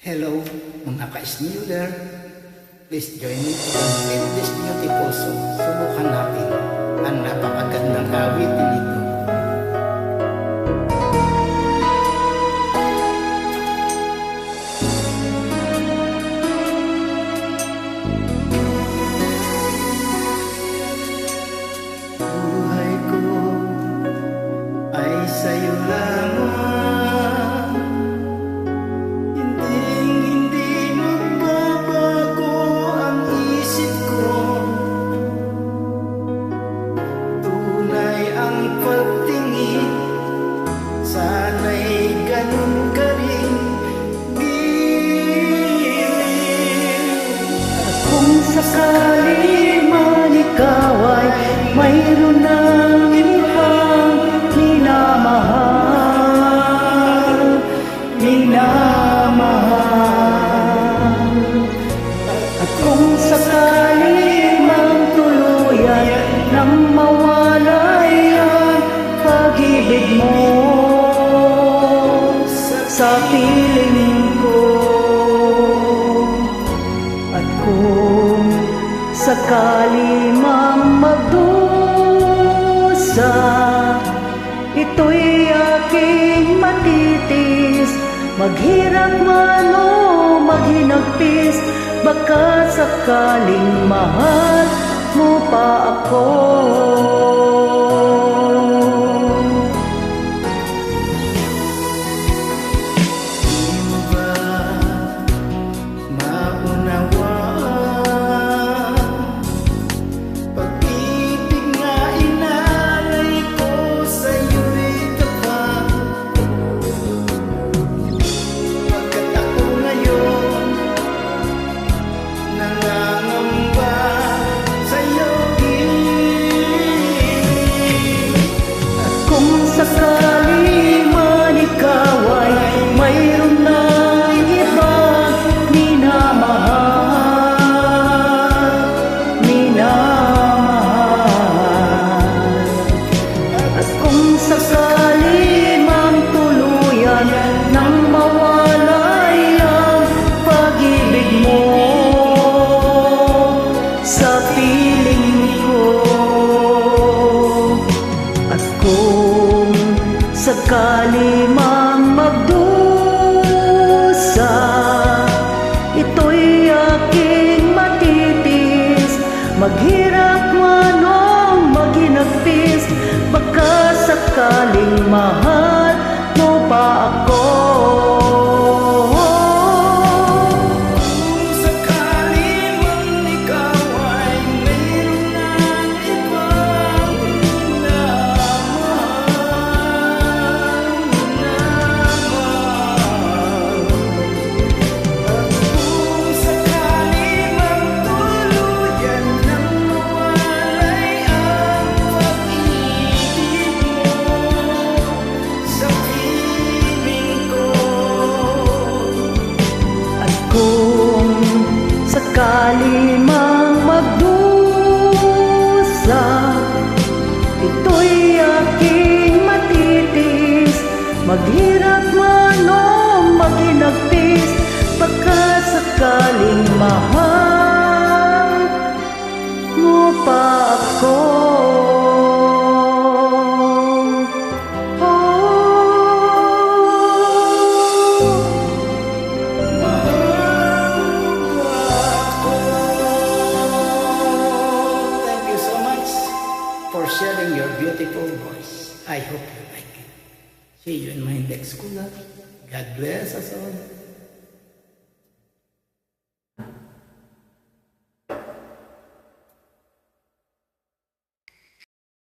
Hello, mga ka-Smuler. Please join me to complete this beautiful song. Subukan natin ang napakagandang awitin nito. Buhay ko ay sa'yo lamang, hindi magbabago ang isip ko. Tunay ang pagtingin, sana'y ganun ka rin. At kung sakali man ikaw ay mayroon ng ibang minamahal, at kung sakali man tuluyan nang mawalay ang pag-ibig mo sa piling ko, at kung sakali mang magdusa, ito'y aking matitis. Maghirap man o maghinagpis, baka sakaling mahal mo pa ako. Di mo ba maunawaan? Pag-ibig nga inalay ko sa'yo'y tapat. Pagkat ako ngayon nangangamba sa'yo din. At kung sakali man ikaw ay mayroon ng ibang minamahal, at kung sakali mang tuluyan nang mawalay ang pag-ibig mo sa piling ko, at kung sakali mang magdusa, ito'y aking matitis. Maghirap man o maghinagpis, baka sakaling mahal mo pa ako. Kung sakali man ikaw ay mayroon ng ibang minamahal, at kung sakali man tuluyan nang mawalay ang pag-ibig mo sa piling ko, At kung sakali mang magdusa, ito'y aking matitis. Maghirap man o maghinagpis, baka sakaling mahal mo pa ako. Thank you so much for sharing your beautiful voice. I hope you like it. See you in my next school. God bless us all.